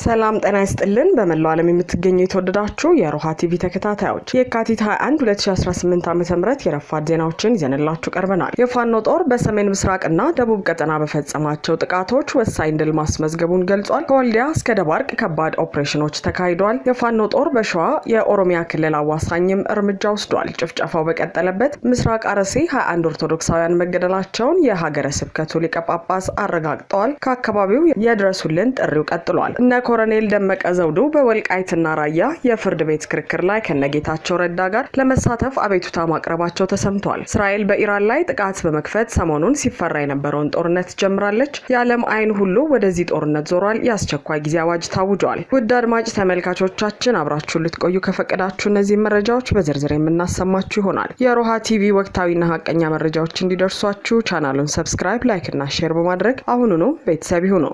ሰላም ጤና ይስጥልን በመላው ዓለም የምትገኙ የተወደዳችሁ የሮሃ ቲቪ ተከታታዮች የካቲት 21 2018 ዓ.ም የረፋድ ዜናዎችን ይዘንላችሁ ቀርበናል። የፋኖ ጦር በሰሜን ምስራቅና ደቡብ ቀጠና በፈጸማቸው ጥቃቶች ወሳኝ ድል ማስመዝገቡን ገልጿል። ከወልዲያ እስከ ደባርቅ ከባድ ኦፕሬሽኖች ተካሂደዋል። የፋኖ ጦር በሸዋ የኦሮሚያ ክልል አዋሳኝም እርምጃ ወስዷል። ጭፍጨፋው በቀጠለበት ምስራቅ አርሲ 21 ኦርቶዶክሳውያን መገደላቸውን የሀገረ ስብከቱ ሊቀ ጳጳስ አረጋግጠዋል። ከአካባቢው የድረሱልን ጥሪው ቀጥሏል። ኮሎኔል ደመቀ ዘውዱ በወልቃይትና ራያ የፍርድ ቤት ክርክር ላይ ከነጌታቸው ረዳ ጋር ለመሳተፍ አቤቱታ ማቅረባቸው ተሰምቷል። እስራኤል በኢራን ላይ ጥቃት በመክፈት ሰሞኑን ሲፈራ የነበረውን ጦርነት ጀምራለች። የዓለም አይን ሁሉ ወደዚህ ጦርነት ዞሯል። የአስቸኳይ ጊዜ አዋጅ ታውጇል። ውድ አድማጭ ተመልካቾቻችን አብራችሁን ልትቆዩ ከፈቀዳችሁ እነዚህ መረጃዎች በዝርዝር የምናሰማችሁ ይሆናል። የሮሃ ቲቪ ወቅታዊና ሀቀኛ መረጃዎች እንዲደርሷችሁ ቻናሉን ሰብስክራይብ፣ ላይክ እና ሼር በማድረግ አሁኑኑ ቤተሰብ ይሁኑ።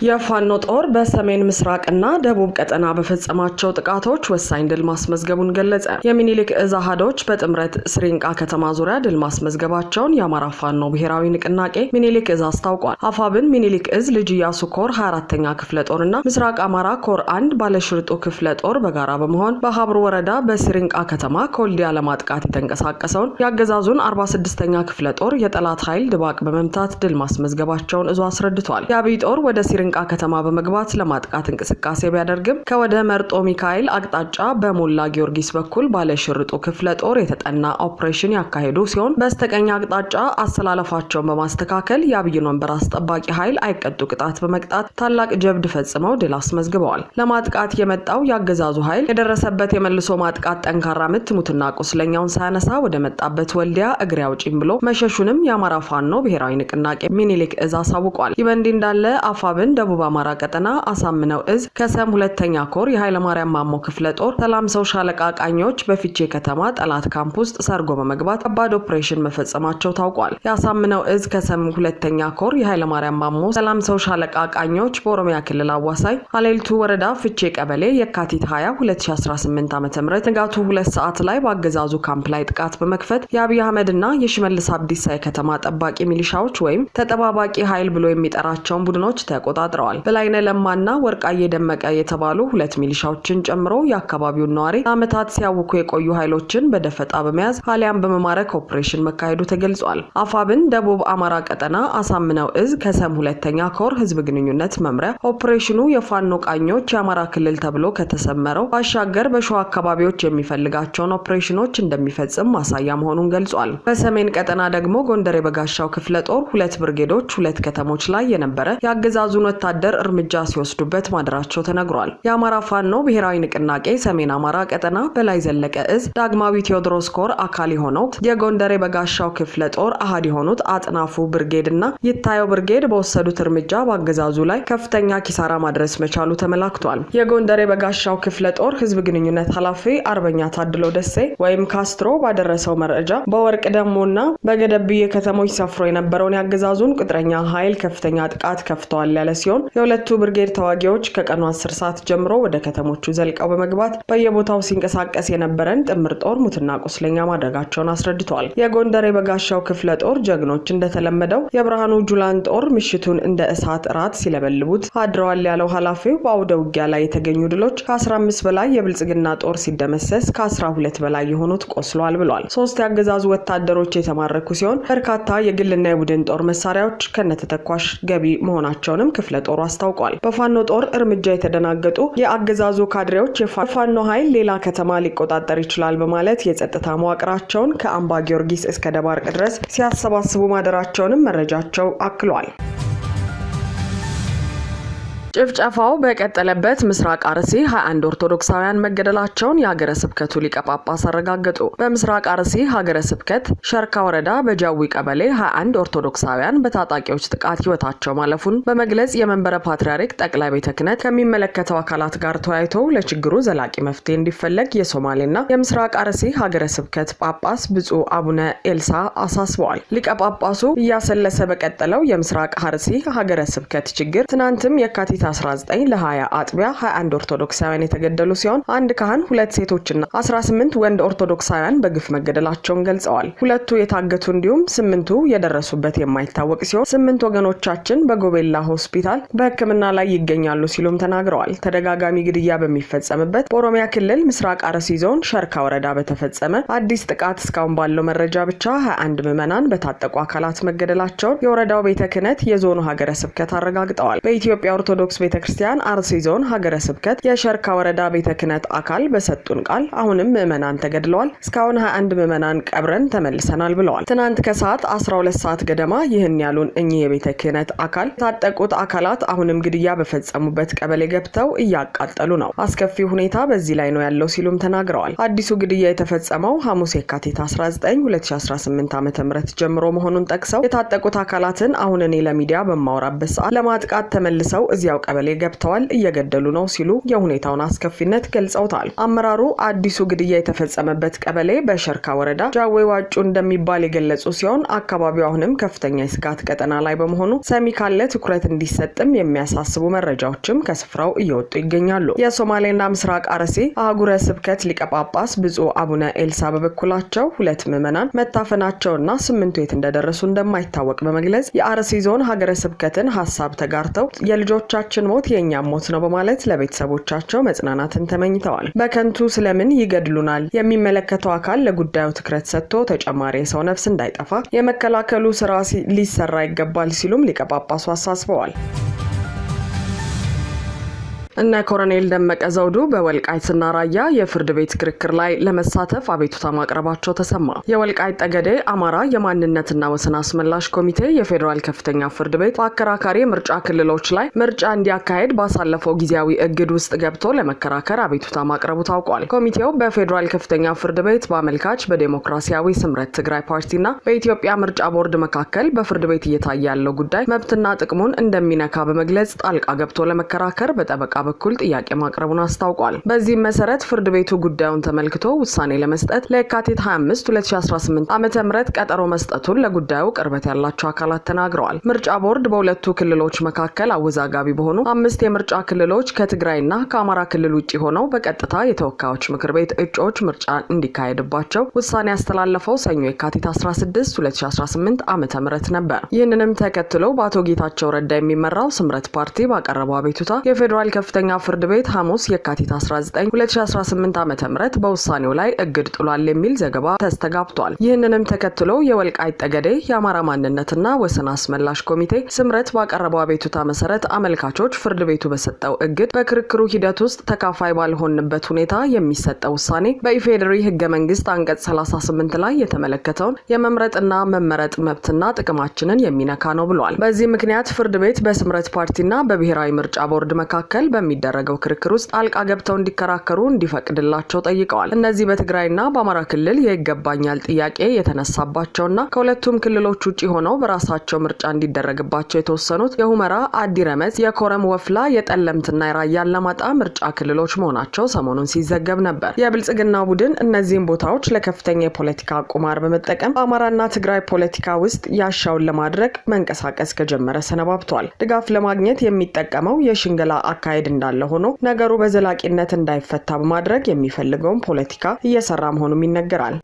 የፋኖ ጦር በሰሜን ምስራቅና ደቡብ ቀጠና በፈጸማቸው ጥቃቶች ወሳኝ ድል ማስመዝገቡን ገለጸ። የሚኒሊክ እዝ አሃዶች በጥምረት ስሪንቃ ከተማ ዙሪያ ድል ማስመዝገባቸውን የአማራ ፋኖ ብሔራዊ ንቅናቄ ሚኒሊክ እዝ አስታውቋል። አፋብን ሚኒሊክ እዝ ልጅ ኢያሱ ኮር 24ኛ ክፍለ ጦርና ምስራቅ አማራ ኮር 1 ባለሽርጡ ክፍለ ጦር በጋራ በመሆን በሀብሩ ወረዳ በስሪንቃ ከተማ ከወልዲያ ለማጥቃት የተንቀሳቀሰውን የአገዛዙን 46ኛ ክፍለ ጦር የጠላት ኃይል ድባቅ በመምታት ድል ማስመዝገባቸውን እዙ አስረድቷል። የአብይ ጦር ወደ ስሪንቃ ከተማ በመግባት ለማጥቃት እንቅስቃሴ ቢያደርግም ከወደ መርጦ ሚካኤል አቅጣጫ በሞላ ጊዮርጊስ በኩል ባለሽርጡ ክፍለ ጦር የተጠና ኦፕሬሽን ያካሄዱ ሲሆን በስተቀኝ አቅጣጫ አሰላለፋቸውን በማስተካከል የአብይን ወንበር አስጠባቂ ኃይል አይቀጡ ቅጣት በመቅጣት ታላቅ ጀብድ ፈጽመው ድል አስመዝግበዋል። ለማጥቃት የመጣው ያገዛዙ ኃይል የደረሰበት የመልሶ ማጥቃት ጠንካራ ምት ሙትና ቁስለኛውን ሳያነሳ ወደ መጣበት ወልዲያ እግሬ አውጪኝ ብሎ መሸሹንም የአማራ ፋኖ ብሔራዊ ንቅናቄ ሚኒሊክ እዝ አሳውቋል። ይህ በእንዲህ እንዳለ አፋብን ደቡብ አማራ ቀጠና አሳምነው እዝ ከሰም 2ኛ ኮር የኃይለ ማርያም ማሞ ክፍለ ጦር ሰላም ሰው ሻለቃ ቃኞች በፊቼ ከተማ ጠላት ካምፕ ውስጥ ሰርጎ በመግባት ከባድ ኦፕሬሽን መፈጸማቸው ታውቋል። የአሳምነው እዝ ከሰም 2ኛ ኮር የኃይለ ማርያም ማሞ ሰላም ሰው ሻለቃ ቃኞች በኦሮሚያ ክልል አዋሳኝ አሌልቱ ወረዳ ፍቼ ቀበሌ የካቲት 20 2018 ዓ.ም ንጋቱ 2 ሰዓት ላይ በአገዛዙ ካምፕ ላይ ጥቃት በመክፈት የአብይ አህመድና የሽመልስ አብዲሳ የከተማ ጠባቂ ሚሊሻዎች ወይም ተጠባባቂ ኃይል ብሎ የሚጠራቸውን ቡድኖች ተቆጣጥረዋል። በላይነ ለማና ወርቃዬ ደመቀ የተባሉ ሁለት ሚሊሻዎችን ጨምሮ የአካባቢውን ነዋሪ አመታት ሲያውኩ የቆዩ ኃይሎችን በደፈጣ በመያዝ አሊያም በመማረክ ኦፕሬሽን መካሄዱ ተገልጿል። አፋብን ደቡብ አማራ ቀጠና አሳምነው እዝ ከሰም 2ኛ ኮር ህዝብ ግንኙነት መምሪያ ኦፕሬሽኑ የፋኖ ቃኞች የአማራ ክልል ተብሎ ከተሰመረው ባሻገር በሸዋ አካባቢዎች የሚፈልጋቸውን ኦፕሬሽኖች እንደሚፈጽም ማሳያ መሆኑን ገልጿል። በሰሜን ቀጠና ደግሞ ጎንደር የበጋሻው ክፍለ ጦር ሁለት ብርጌዶች ሁለት ከተሞች ላይ የነበረ የአገዛዙን ወታደር እርምጃ ሲወስዱበት ማድራቸው ተነግሯል። የአማራ ፋኖ ብሔራዊ ንቅናቄ ሰሜን አማራ ቀጠና በላይ ዘለቀ እዝ ዳግማዊ ቴዎድሮስ ኮር አካል የሆነው የጎንደር የበጋሻው ክፍለ ጦር አሃድ የሆኑት አጥናፉ ብርጌድና ይታየው ብርጌድ በወሰዱት እርምጃ በአገዛዙ ላይ ከፍተኛ ኪሳራ ማድረስ መቻሉ ተመላክቷል። የጎንደር የበጋሻው ክፍለ ጦር ህዝብ ግንኙነት ኃላፊ አርበኛ ታድሎ ደሴ ወይም ካስትሮ ባደረሰው መረጃ በወርቅ ደሞና በገደብዬ ከተሞች ሰፍሮ የነበረውን የአገዛዙን ቅጥረኛ ኃይል ከፍተኛ ጥቃት ከፍተዋል ያለ ሲሆን የሁለቱ ብርጌድ ተዋጊዎች ከቀኑ 10 ሰዓት ጀምሮ ወደ ከተሞቹ ዘልቀው በመግባት በየቦታው ሲንቀሳቀስ የነበረን ጥምር ጦር ሙትና ቁስለኛ ማድረጋቸውን አስረድተዋል። የጎንደር የበጋሻው ክፍለ ጦር ጀግኖች እንደተለመደው የብርሃኑ ጁላን ጦር ምሽቱን እንደ እሳት ራት ሲለበልቡት አድረዋል ያለው ኃላፊው በአውደ ውጊያ ላይ የተገኙ ድሎች ከ15 በላይ የብልጽግና ጦር ሲደመሰስ ከ12 በላይ የሆኑት ቆስሏል ብሏል። 3 ያገዛዙ ወታደሮች የተማረኩ ሲሆን በርካታ የግልና የቡድን ጦር መሳሪያዎች ከነተተኳሽ ገቢ መሆናቸውንም ክፍለ ጦሩ አስታውቋል። በፋኖ ጦር እርምጃ የተደናገጡ የአገዛዙ ካድሬዎች የፋኖ ኃይል ሌላ ከተማ ሊቆጣጠር ይችላል በማለት የጸጥታ መዋቅራቸውን ከአምባ ጊዮርጊስ እስከ ደባርቅ ድረስ ሲያሰባስቡ ማደራቸውንም መረጃቸው አክሏል። ጭፍጨፋው በቀጠለበት ምስራቅ አርሲ 21 ኦርቶዶክሳውያን መገደላቸውን የሀገረ ስብከቱ ሊቀ ጳጳስ አረጋገጡ። በምስራቅ አርሲ ሀገረ ስብከት ሸርካ ወረዳ በጃዊ ቀበሌ 21 ኦርቶዶክሳውያን በታጣቂዎች ጥቃት ህይወታቸው ማለፉን በመግለጽ የመንበረ ፓትርያርክ ጠቅላይ ቤተ ክህነት ከሚመለከተው አካላት ጋር ተወያይቶ ለችግሩ ዘላቂ መፍትሄ እንዲፈለግ የሶማሌና የምስራቅ አርሲ ሀገረ ስብከት ጳጳስ ብፁዕ አቡነ ኤልሳ አሳስበዋል። ሊቀ ጳጳሱ እያሰለሰ በቀጠለው የምስራቅ አርሲ ሀገረ ስብከት ችግር ትናንትም የካቲት የካቲት 19 ለ20 አጥቢያ 21 ኦርቶዶክሳውያን የተገደሉ ሲሆን አንድ ካህን፣ 2 ሴቶችና 18 ወንድ ኦርቶዶክሳውያን በግፍ መገደላቸውን ገልጸዋል። ሁለቱ የታገቱ እንዲሁም 8ቱ የደረሱበት የማይታወቅ ሲሆን 8 ወገኖቻችን በጎቤላ ሆስፒታል በሕክምና ላይ ይገኛሉ ሲሉም ተናግረዋል። ተደጋጋሚ ግድያ በሚፈጸምበት በኦሮሚያ ክልል ምስራቅ አርሲ ዞን ሸርካ ወረዳ በተፈጸመ አዲስ ጥቃት እስካሁን ባለው መረጃ ብቻ 21 ምዕመናን በታጠቁ አካላት መገደላቸውን የወረዳው ቤተ ክህነት የዞኑ ሀገረ ስብከት አረጋግጠዋል። በኢትዮጵያ ኦርቶዶክስ ቤተክርስቲያን አርሲ ዞን ሀገረ ስብከት የሸርካ ወረዳ ቤተ ክህነት አካል በሰጡን ቃል አሁንም ምዕመናን ተገድለዋል፣ እስካሁን 21 ምዕመናን ቀብረን ተመልሰናል ብለዋል። ትናንት ከሰዓት 12 ሰዓት ገደማ ይህን ያሉን እኚህ የቤተ ክህነት አካል የታጠቁት አካላት አሁንም ግድያ በፈጸሙበት ቀበሌ ገብተው እያቃጠሉ ነው፣ አስከፊ ሁኔታ በዚህ ላይ ነው ያለው ሲሉም ተናግረዋል። አዲሱ ግድያ የተፈጸመው ሐሙስ የካቲት 19 2018 ዓ.ም ጀምሮ መሆኑን ጠቅሰው የታጠቁት አካላትን አሁን እኔ ለሚዲያ በማወራበት ሰዓት ለማጥቃት ተመልሰው እዚያው ቀበሌ ገብተዋል፣ እየገደሉ ነው ሲሉ የሁኔታውን አስከፊነት ገልጸውታል። አመራሩ አዲሱ ግድያ የተፈጸመበት ቀበሌ በሸርካ ወረዳ ጃዌ ዋጩ እንደሚባል የገለጹ ሲሆን አካባቢው አሁንም ከፍተኛ የስጋት ቀጠና ላይ በመሆኑ ሰሚ ካለ ትኩረት እንዲሰጥም የሚያሳስቡ መረጃዎችም ከስፍራው እየወጡ ይገኛሉ። የሶማሌና ምስራቅ አርሲ አህጉረ ስብከት ሊቀ ጳጳስ ብፁዕ አቡነ ኤልሳ በበኩላቸው 2 ምዕመናን መታፈናቸውና 8ቱ የት እንደደረሱ እንደማይታወቅ በመግለጽ የአርሲ ዞን ሀገረ ስብከትን ሀሳብ ተጋርተው የልጆቻችን ሞት የእኛም ሞት ነው በማለት ለቤተሰቦቻቸው መጽናናትን ተመኝተዋል። በከንቱ ስለምን ይገድሉናል? የሚመለከተው አካል ለጉዳዩ ትኩረት ሰጥቶ ተጨማሪ የሰው ነፍስ እንዳይጠፋ የመከላከሉ ስራ ሊሰራ ይገባል ሲሉም ሊቀ ጳጳሱ አሳስበዋል። እነ ኮሎኔል ደመቀ ዘውዱ በወልቃይትና ራያ የፍርድ ቤት ክርክር ላይ ለመሳተፍ አቤቱታ ማቅረባቸው ተሰማ። የወልቃይት ጠገዴ አማራ የማንነትና ወሰን አስመላሽ ኮሚቴ የፌዴራል ከፍተኛ ፍርድ ቤት በአከራካሪ ምርጫ ክልሎች ላይ ምርጫ እንዲያካሄድ ባሳለፈው ጊዜያዊ እግድ ውስጥ ገብቶ ለመከራከር አቤቱታ ማቅረቡ ታውቋል። ኮሚቴው በፌዴራል ከፍተኛ ፍርድ ቤት በአመልካች በዴሞክራሲያዊ ስምረት ትግራይ ፓርቲና በኢትዮጵያ ምርጫ ቦርድ መካከል በፍርድ ቤት እየታየ ያለው ጉዳይ መብትና ጥቅሙን እንደሚነካ በመግለጽ ጣልቃ ገብቶ ለመከራከር በጠበቃ በኩል ጥያቄ ማቅረቡን አስታውቋል። በዚህም መሰረት ፍርድ ቤቱ ጉዳዩን ተመልክቶ ውሳኔ ለመስጠት ለየካቲት 25 2018 ዓ.ም ቀጠሮ መስጠቱን ለጉዳዩ ቅርበት ያላቸው አካላት ተናግረዋል። ምርጫ ቦርድ በሁለቱ ክልሎች መካከል አወዛጋቢ በሆኑ 5 የምርጫ ክልሎች ከትግራይና ከአማራ ክልል ውጪ ሆነው በቀጥታ የተወካዮች ምክር ቤት እጩዎች ምርጫ እንዲካሄድባቸው ውሳኔ ያስተላለፈው ሰኞ የካቲት 16 2018 ዓ.ም ነበር። ይህንንም ተከትሎ በአቶ ጌታቸው ረዳ የሚመራው ስምረት ፓርቲ ባቀረበው አቤቱታ የፌዴራል ከፍተኛ ፍርድ ቤት ሐሙስ የካቲት 19 2018 ዓ.ም በውሳኔው ላይ እግድ ጥሏል የሚል ዘገባ ተስተጋብቷል። ይህንንም ተከትሎ የወልቃይት ጠገዴ የአማራ ማንነትና ወሰን አስመላሽ ኮሚቴ ስምረት ባቀረበው አቤቱታ መሰረት አመልካቾች ፍርድ ቤቱ በሰጠው እግድ በክርክሩ ሂደት ውስጥ ተካፋይ ባልሆንበት ሁኔታ የሚሰጠው ውሳኔ በኢፌዴሪ ህገ መንግስት አንቀጽ 38 ላይ የተመለከተውን የመምረጥና መመረጥ መብትና ጥቅማችንን የሚነካ ነው ብሏል። በዚህ ምክንያት ፍርድ ቤት በስምረት ፓርቲና በብሔራዊ ምርጫ ቦርድ መካከል በሚደረገው ክርክር ውስጥ ጣልቃ ገብተው እንዲከራከሩ እንዲፈቅድላቸው ጠይቀዋል። እነዚህ በትግራይና በአማራ ክልል የይገባኛል ጥያቄ የተነሳባቸውና ከሁለቱም ክልሎች ውጪ ሆነው በራሳቸው ምርጫ እንዲደረግባቸው የተወሰኑት የሁመራ፣ አዲረመጽ፣ የኮረም ወፍላ፣ የጠለምትና የራያ አላማጣ ምርጫ ክልሎች መሆናቸው ሰሞኑን ሲዘገብ ነበር። የብልጽግና ቡድን እነዚህን ቦታዎች ለከፍተኛ የፖለቲካ ቁማር በመጠቀም በአማራና ትግራይ ፖለቲካ ውስጥ ያሻውን ለማድረግ መንቀሳቀስ ከጀመረ ሰነባብቷል። ድጋፍ ለማግኘት የሚጠቀመው የሽንገላ አካሄድ እንዳለ ሆኖ ነገሩ በዘላቂነት እንዳይፈታ በማድረግ የሚፈልገውን ፖለቲካ እየሰራ መሆኑም ይነገራል።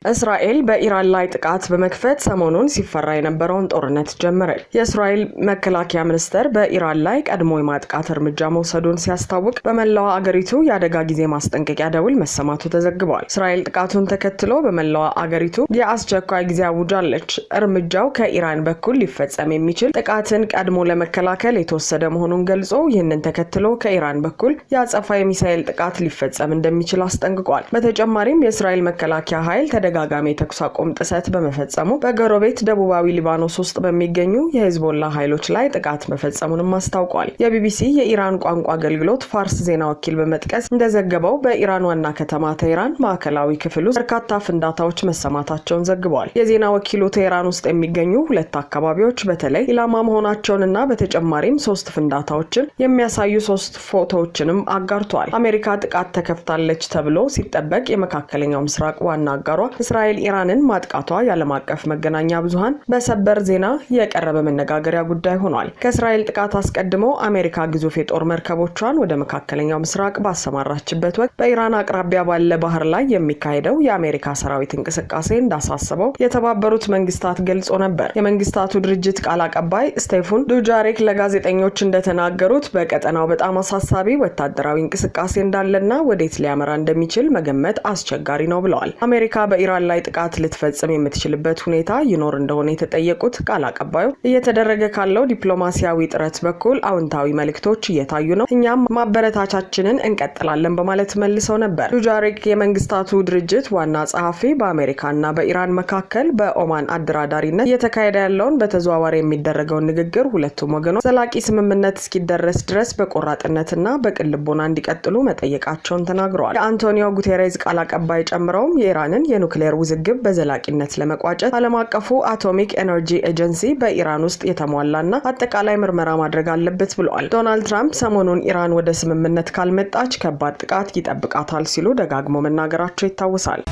እስራኤል በኢራን ላይ ጥቃት በመክፈት ሰሞኑን ሲፈራ የነበረውን ጦርነት ጀመረች። የእስራኤል መከላከያ ሚኒስቴር በኢራን ላይ ቀድሞ የማጥቃት እርምጃ መውሰዱን ሲያስታውቅ በመላው አገሪቱ የአደጋ ጊዜ ማስጠንቀቂያ ደውል መሰማቱ ተዘግቧል። እስራኤል ጥቃቱን ተከትሎ በመላው አገሪቱ የአስቸኳይ ጊዜ አውጃለች። እርምጃው ከኢራን በኩል ሊፈጸም የሚችል ጥቃትን ቀድሞ ለመከላከል የተወሰደ መሆኑን ገልጾ ይህንን ተከትሎ ከኢራን በኩል የአጸፋ የሚሳኤል ጥቃት ሊፈጸም እንደሚችል አስጠንቅቋል። በተጨማሪም የእስራኤል መከላከያ ኃይል ተደጋጋሚ የተኩስ አቁም ጥሰት በመፈጸሙ በጎረቤት ደቡባዊ ሊባኖስ ውስጥ በሚገኙ የሂዝቦላ ኃይሎች ላይ ጥቃት መፈጸሙንም አስታውቋል። የቢቢሲ የኢራን ቋንቋ አገልግሎት ፋርስ ዜና ወኪል በመጥቀስ እንደዘገበው በኢራን ዋና ከተማ ቴህራን ማዕከላዊ ክፍል ውስጥ በርካታ ፍንዳታዎች መሰማታቸውን ዘግቧል። የዜና ወኪሉ ቴህራን ውስጥ የሚገኙ 2 አካባቢዎች በተለይ ኢላማ መሆናቸውንና በተጨማሪም 3 ፍንዳታዎችን የሚያሳዩ 3 ፎቶዎችንም አጋርቷል። አሜሪካ ጥቃት ተከፍታለች ተብሎ ሲጠበቅ የመካከለኛው ምስራቅ ዋና አጋሯ እስራኤል ኢራንን ማጥቃቷ የዓለም አቀፍ መገናኛ ብዙሃን በሰበር ዜና የቀረበ መነጋገሪያ ጉዳይ ሆኗል። ከእስራኤል ጥቃት አስቀድሞ አሜሪካ ግዙፍ የጦር መርከቦቿን ወደ መካከለኛው ምስራቅ ባሰማራችበት ወቅት በኢራን አቅራቢያ ባለ ባህር ላይ የሚካሄደው የአሜሪካ ሰራዊት እንቅስቃሴ እንዳሳሰበው የተባበሩት መንግስታት ገልጾ ነበር። የመንግስታቱ ድርጅት ቃል አቀባይ ስቴፋን ዱጃሪክ ለጋዜጠኞች እንደተናገሩት በቀጠናው በጣም አሳሳቢ ወታደራዊ እንቅስቃሴ እንዳለና ወዴት ሊያመራ እንደሚችል መገመት አስቸጋሪ ነው ብለዋል። አሜሪካ በኢራን ላይ ጥቃት ልትፈጽም የምትችልበት ሁኔታ ይኖር እንደሆነ የተጠየቁት ቃል አቀባዩ እየተደረገ ካለው ዲፕሎማሲያዊ ጥረት በኩል አዎንታዊ መልእክቶች እየታዩ ነው፣ እኛም ማበረታቻችንን እንቀጥላለን በማለት መልሰው ነበር። ዱጃሪክ የመንግስታቱ ድርጅት ዋና ጸሐፊ በአሜሪካና በኢራን መካከል በኦማን አደራዳሪነት እየተካሄደ ያለውን በተዘዋዋሪ የሚደረገውን ንግግር ሁለቱም ወገኖች ዘላቂ ስምምነት እስኪደረስ ድረስ በቆራጥነትና በቅልቦና እንዲቀጥሉ መጠየቃቸውን ተናግረዋል። የአንቶኒዮ ጉቴሬዝ ቃል አቀባይ ጨምረውም የኢራንን የኑክሌር ውዝግብ በዘላቂነት ለመቋጨት ዓለም አቀፉ አቶሚክ ኤነርጂ ኤጀንሲ በኢራን ውስጥ የተሟላና አጠቃላይ ምርመራ ማድረግ አለበት ብለዋል። ዶናልድ ትራምፕ ሰሞኑን ኢራን ወደ ስምምነት ካልመጣች ከባድ ጥቃት ይጠብቃታል ሲሉ ደጋግሞ መናገራቸው ይታወሳል።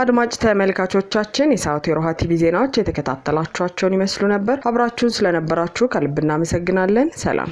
አድማጭ ተመልካቾቻችን የሰዓቱ የሮሃ ቲቪ ዜናዎች የተከታተላችኋቸውን ይመስሉ ነበር። አብራችሁን ስለነበራችሁ ከልብ እናመሰግናለን። ሰላም።